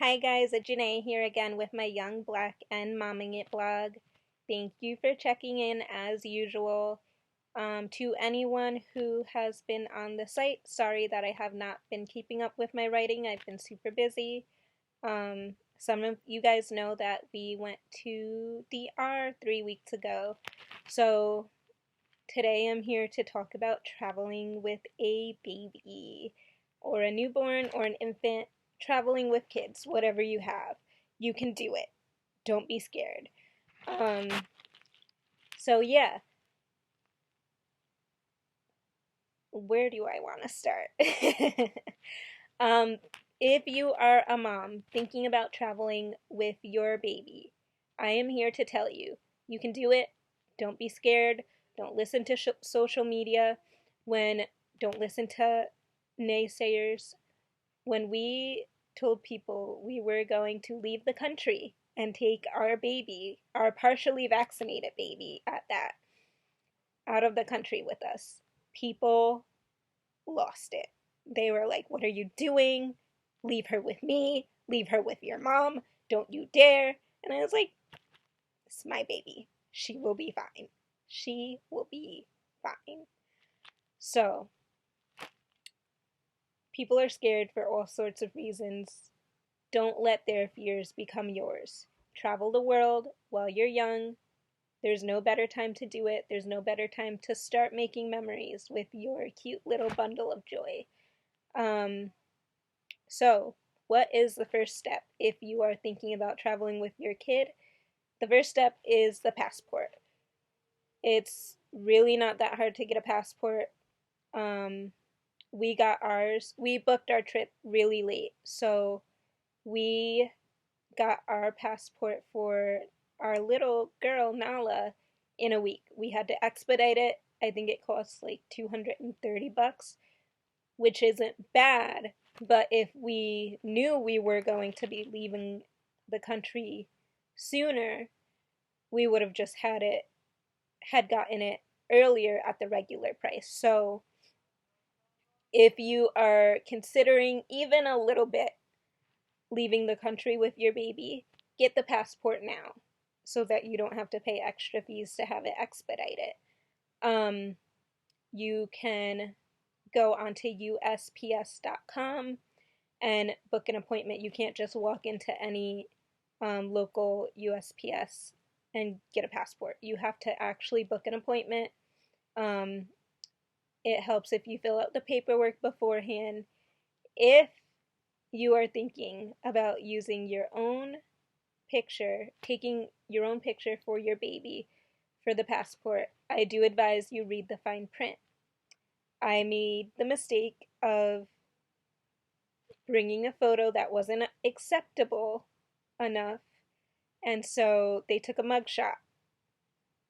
Hi guys, it's Janae here again with my Young Black and Momming It blog. Thank you for checking in as usual. To anyone who has been on the site, sorry that I have not been keeping up with my writing. I've been super busy. Some of you guys know that we went to DR 3 weeks ago. So today I'm here to talk about traveling with a baby or a newborn or an infant, traveling with kids, whatever you have. You can do it. Don't be scared. Um, so, where do I want to start? um, if you are a mom thinking about traveling with your baby, I am here to tell you you can do it. Don't be scared. Don't listen to social media when don't listen to naysayers. When we told people we were going to leave the country and take our baby, our partially vaccinated baby at that, out of the country with us, people lost it. They were like, "What are you doing? Leave her with me. Leave her with your mom. Don't you dare." And I was like, "It's my baby. She will be fine. She will be fine." So, people are scared for all sorts of reasons. Don't let their fears become yours. Travel the world while you're young. There's no better time to do it. There's no better time to start making memories with your cute little bundle of joy. Um, So, what is the first step if you are thinking about traveling with your kid? The first step is the passport. It's really not that hard to get a passport. Um, we got ours. We booked our trip really late, so we got our passport for our little girl Nala in a week. We had to expedite it. I think it costs like $230, which isn't bad. But if we knew we were going to be leaving the country sooner, we would have just had gotten it earlier at the regular price. So if you are considering even a little bit leaving the country with your baby, get the passport now so that you don't have to pay extra fees to have it expedited. Um, you can go onto USPS.com and book an appointment. You can't just walk into any local USPS and get a passport. You have to actually book an appointment. Um, it helps if you fill out the paperwork beforehand. If you are thinking about using your own picture, taking your own picture for your baby for the passport, I do advise you read the fine print. I made the mistake of bringing a photo that wasn't acceptable enough, and so they took a mugshot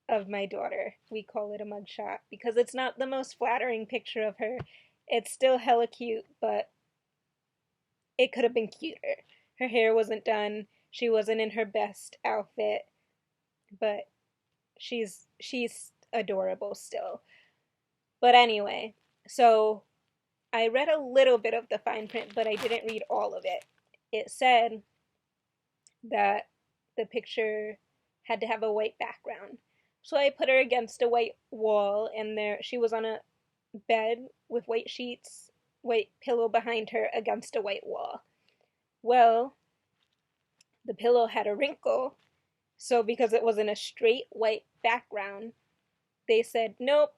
of my daughter. We call it a mugshot because it's not the most flattering picture of her. It's still hella cute, but it could have been cuter. Her hair wasn't done. She wasn't in her best outfit, but she's adorable still. But anyway, so I read a little bit of the fine print, but I didn't read all of it. It said that the picture had to have a white background. So I put her against a white wall, and there she was on a bed with white sheets, white pillow behind her against a white wall. Well, the pillow had a wrinkle, so because it wasn't a straight white background, they said nope,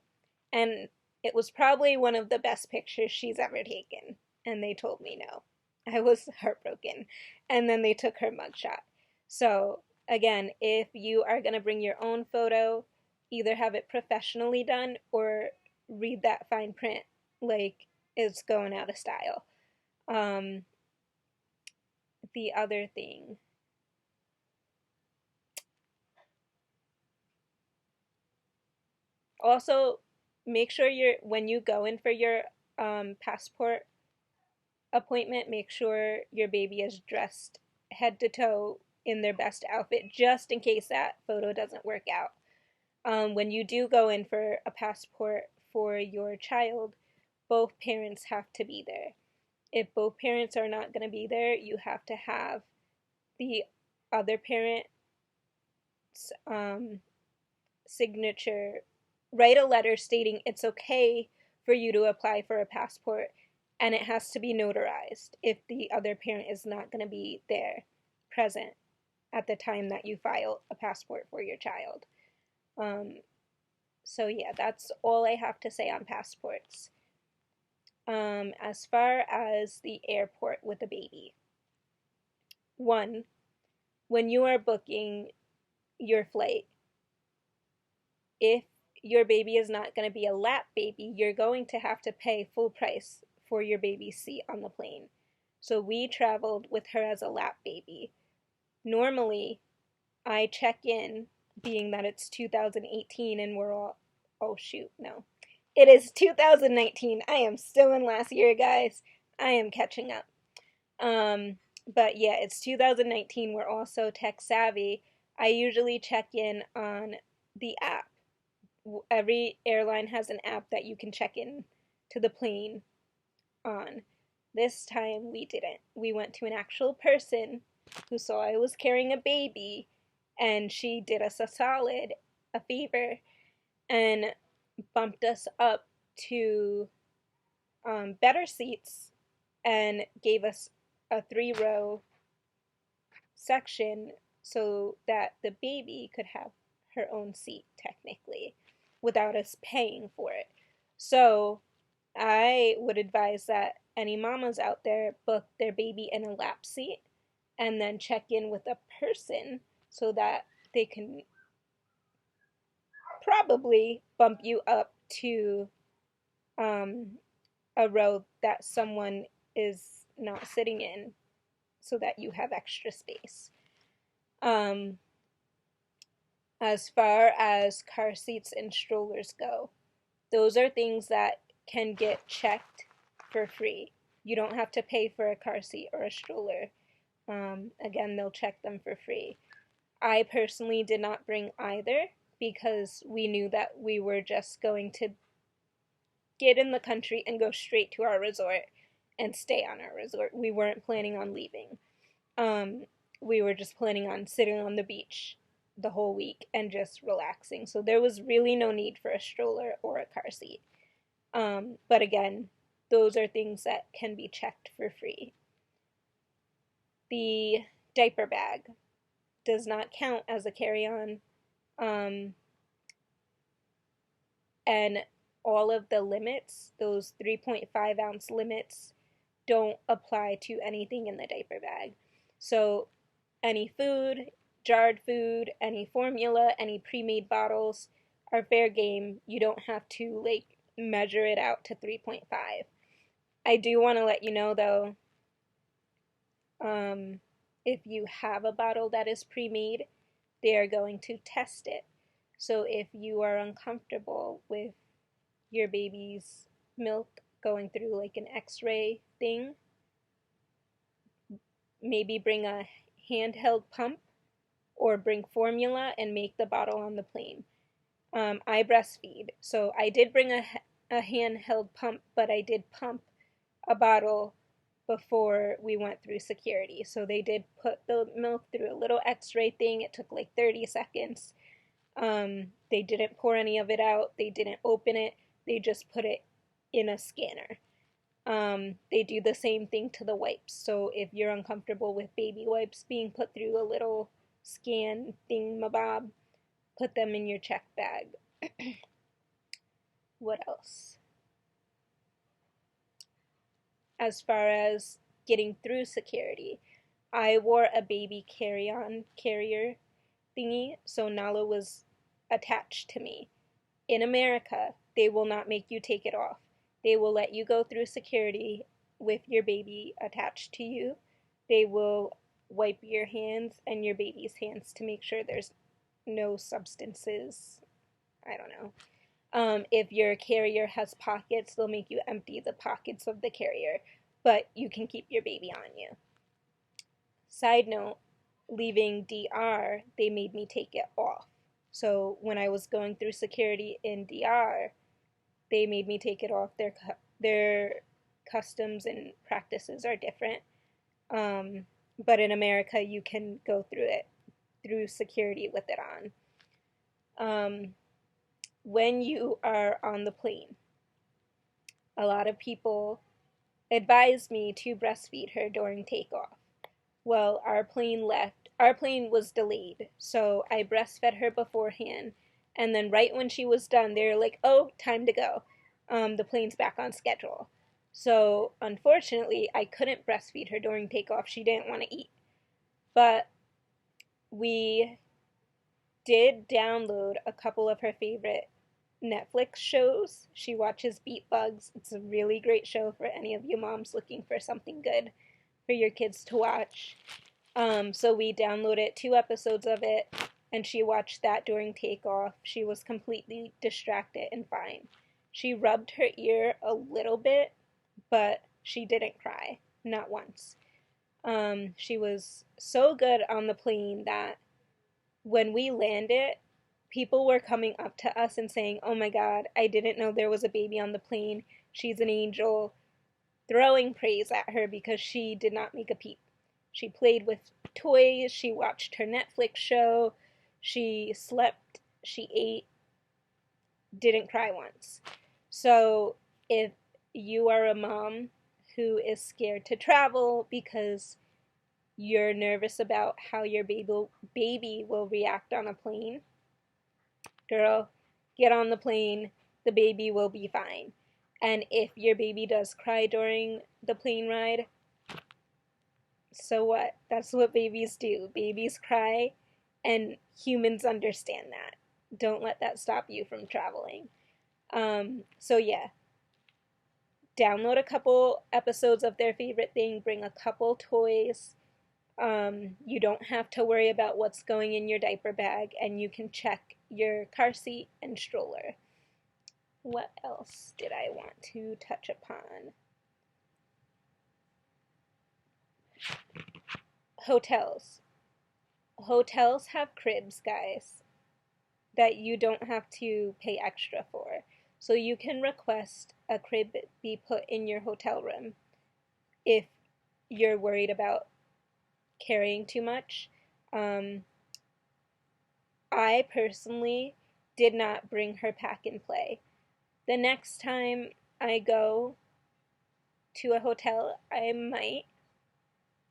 and it was probably one of the best pictures she's ever taken, and they told me no. I was heartbroken. And then they took her mugshot. So, again, if you are going to bring your own photo, either have it professionally done or read that fine print like it's going out of style. Um, the other thing, also make sure when you go in for your passport appointment, make sure your baby is dressed head to toe in their best outfit just in case that photo doesn't work out. When you do go in for a passport for your child, both parents have to be there. If both parents are not going to be there, you have to have the other parent's signature, write a letter stating it's okay for you to apply for a passport, and it has to be notarized if the other parent is not going to be there present at the time that you file a passport for your child. So yeah, that's all I have to say on passports. As far as the airport with a baby. One, when you are booking your flight, if your baby is not going to be a lap baby, you're going to have to pay full price for your baby's seat on the plane. So we traveled with her as a lap baby. Normally, I check in, being that it's 2018 and we're all, oh shoot, no. It is 2019. I am still in last year, guys. I am catching up. But yeah, it's 2019. We're also tech savvy. I usually check in on the app. Every airline has an app that you can check in to the plane on. This time we didn't. We went to an actual person who saw I was carrying a baby, and she did us a solid, a favor, and bumped us up to better seats and gave us a 3-row section so that the baby could have her own seat technically without us paying for it. So I would advise that any mamas out there book their baby in a lap seat and then check in with a person so that they can probably bump you up to a row that someone is not sitting in so that you have extra space. As far as car seats and strollers go, those are things that can get checked for free. You don't have to pay for a car seat or a stroller. Again, they'll check them for free. I personally did not bring either because we knew that we were just going to get in the country and go straight to our resort and stay on our resort. We weren't planning on leaving. We were just planning on sitting on the beach the whole week and just relaxing. So there was really no need for a stroller or a car seat. But again, those are things that can be checked for free. The diaper bag does not count as a carry-on. And all of the limits, those 3.5 ounce limits, don't apply to anything in the diaper bag. So any food, jarred food, any formula, any pre-made bottles are fair game. You don't have to measure it out to 3.5. I do want to let you know though, if you have a bottle that is pre-made, they are going to test it. So if you are uncomfortable with your baby's milk going through like an x-ray thing, maybe bring a handheld pump or bring formula and make the bottle on the plane. I breastfeed, so I did bring a handheld pump, but I did pump a bottle before we went through security. So they did put the milk through a little x-ray thing. It took like 30 seconds. They didn't pour any of it out. They didn't open it. They just put it in a scanner. They do the same thing to the wipes. So if you're uncomfortable with baby wipes being put through a little scan thingamabob, put them in your check bag. What else? As far as getting through security, I wore a baby carry-on carrier thingy, so Nala was attached to me. In America, they will not make you take it off. They will let you go through security with your baby attached to you. They will wipe your hands and your baby's hands to make sure there's no substances. I don't know. If your carrier has pockets, they'll make you empty the pockets of the carrier, but you can keep your baby on you. Side note, leaving DR, they made me take it off. So when I was going through security in DR, they made me take it off. Their customs and practices are different. But in America, you can go through it through security with it on. When you are on the plane, a lot of people advised me to breastfeed her during takeoff. Well, our plane left. Our plane was delayed, so I breastfed her beforehand. And then right when she was done, they were like, "Oh, time to go. The plane's back on schedule." So unfortunately, I couldn't breastfeed her during takeoff. She didn't want to eat. But we did download a couple of her favorite Netflix shows. She watches Beat Bugs. It's a really great show for any of you moms looking for something good for your kids to watch. So we downloaded 2 episodes of it, and she watched that during takeoff. She was completely distracted and fine. She rubbed her ear a little bit, but she didn't cry, not once. She was so good on the plane that when we landed, people were coming up to us and saying, "Oh my God, I didn't know there was a baby on the plane. She's an angel," throwing praise at her because she did not make a peep. She played with toys, she watched her Netflix show, she slept, she ate, didn't cry once. So if you are a mom who is scared to travel because you're nervous about how your baby will react on a plane, girl, get on the plane. The baby will be fine. And if your baby does cry during the plane ride, so what? That's what babies do. Babies cry, and humans understand that. Don't let that stop you from traveling. So yeah, download a couple episodes of their favorite thing, bring a couple toys. You don't have to worry about what's going in your diaper bag, and you can check your car seat and stroller. What else did I want to touch upon? Hotels. Hotels have cribs, guys, that you don't have to pay extra for. So you can request a crib be put in your hotel room if you're worried about carrying too much. I personally did not bring her pack and play. The next time I go to a hotel, I might,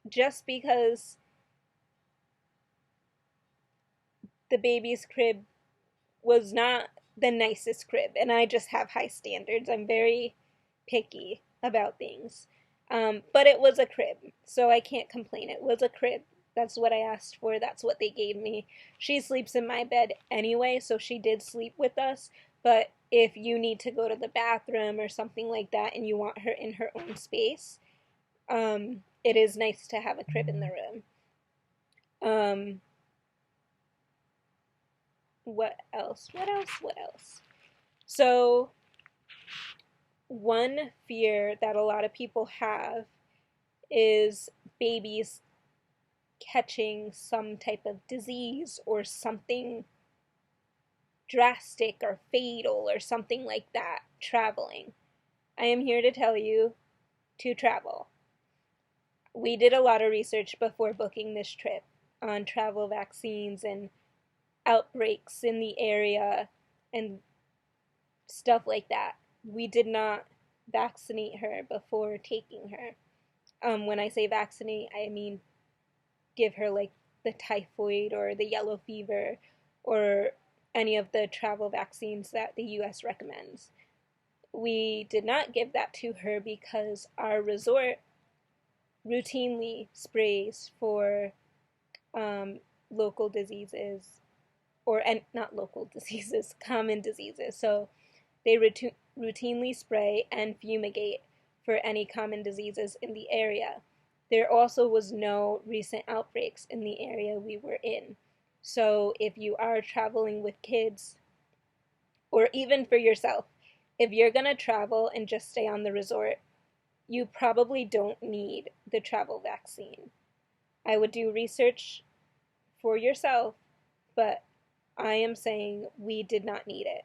just because the baby's crib was not the nicest crib, and I just have high standards. I'm very picky about things. But it was a crib, so I can't complain. It was a crib. That's what I asked for. That's what they gave me. She sleeps in my bed anyway, so she did sleep with us. But if you need to go to the bathroom or something like that and you want her in her own space, it is nice to have a crib in the room. What else? What else? What else? So, one fear that a lot of people have is babies catching some type of disease or something drastic or fatal or something like that traveling. I am here to tell you to travel. We did a lot of research before booking this trip on travel vaccines and outbreaks in the area and stuff like that. We did not vaccinate her before taking her. When I say vaccinate, I mean give her like the typhoid or the yellow fever or any of the travel vaccines that the US recommends. We did not give that to her because our resort routinely sprays for local diseases, or and not local diseases, common diseases. So they routinely spray and fumigate for any common diseases in the area. There also was no recent outbreaks in the area we were in. So if you are traveling with kids, or even for yourself, if you're going to travel and just stay on the resort, you probably don't need the travel vaccine. I would do research for yourself, but I am saying we did not need it.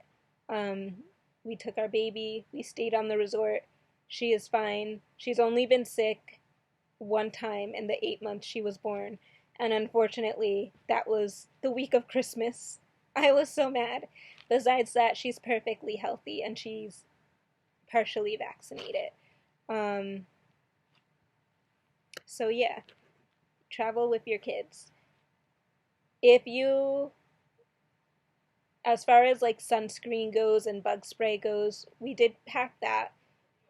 We took our baby, we stayed on the resort, She is fine. She's only been sick one time in the 8 months she was born. And unfortunately, that was the week of Christmas. I was so mad. Besides that, she's perfectly healthy and she's partially vaccinated. Um, so, yeah, travel with your kids. If you, as far as like sunscreen goes and bug spray goes, we did pack that.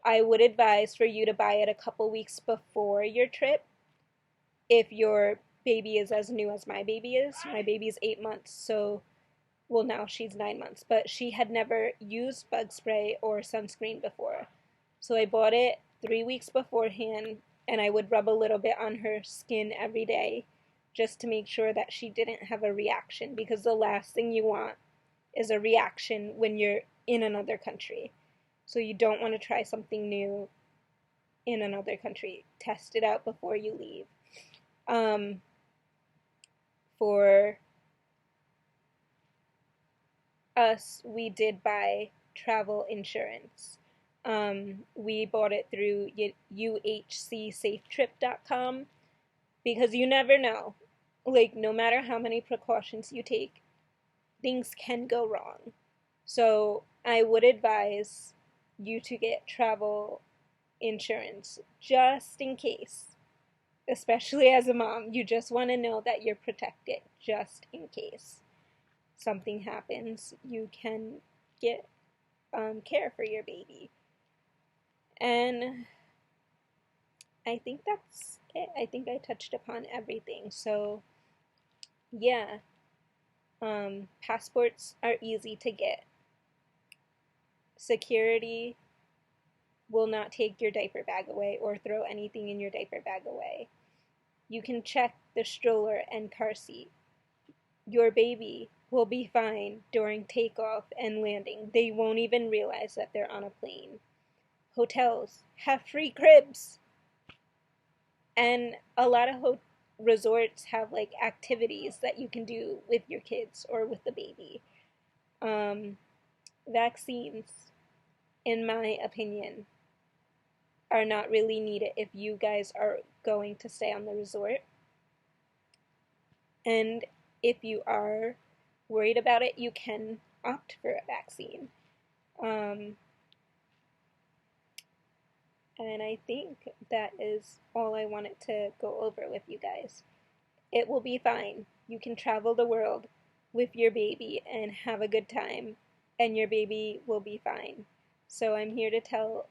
I would advise for you to buy it a couple weeks before your trip if your baby is as new as my baby is. My baby is 8 months, so, well, now she's 9 months, but she had never used bug spray or sunscreen before. So I bought it 3 weeks beforehand, and I would rub a little bit on her skin every day just to make sure that she didn't have a reaction, because the last thing you want is a reaction when you're in another country. So you don't want to try something new in another country. Test it out before you leave. For us, we did buy travel insurance. We bought it through uhcsafetrip.com because you never know. Like, no matter how many precautions you take, things can go wrong. So, I would advise you to get travel insurance just in case. Especially as a mom, you just want to know that you're protected just in case something happens. You can get care for your baby. And I think that's it. I think I touched upon everything. So, yeah, passports are easy to get. Security will not take your diaper bag away or throw anything in your diaper bag away. You can check the stroller and car seat. Your baby will be fine during takeoff and landing. They won't even realize that they're on a plane. Hotels have free cribs. And a lot of resorts have like activities that you can do with your kids or with the baby. Vaccines, in my opinion, are not really needed if you guys are going to stay on the resort. And if you are worried about it, you can opt for a vaccine. And I think that is all I wanted to go over with you guys. It will be fine. You can travel the world with your baby and have a good time, and your baby will be fine. So I'm here to tell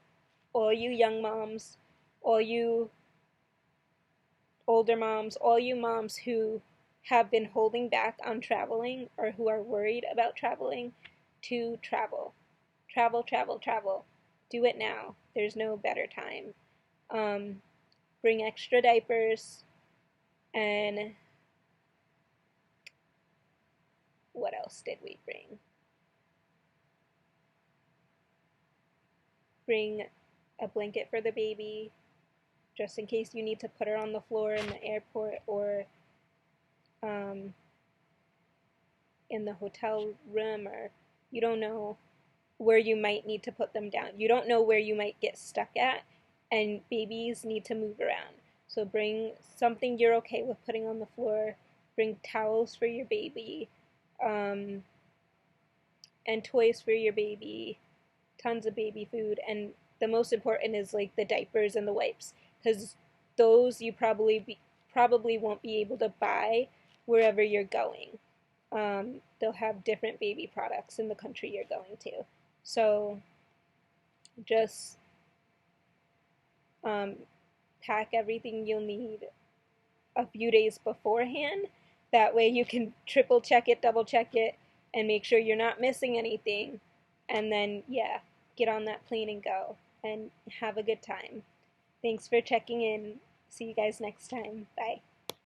all you young moms, all you older moms, all you moms who have been holding back on traveling or who are worried about traveling, to travel. Travel, travel, travel. Do it now. There's no better time. Bring extra diapers, and what else did we bring? Bring a blanket for the baby, just in case you need to put her on the floor in the airport or in the hotel room, or you don't know where you might need to put them down. You don't know where you might get stuck at, and babies need to move around. So bring something you're okay with putting on the floor. Bring towels for your baby, and toys for your baby, tons of baby food, and the most important is like the diapers and the wipes, because those you probably won't be able to buy wherever you're going. They'll have different baby products in the country you're going to. So just pack everything you'll need a few days beforehand. That way you can triple check it, double check it, and make sure you're not missing anything. And then, yeah, get on that plane and go and have a good time. Thanks for checking in. See you guys next time. Bye.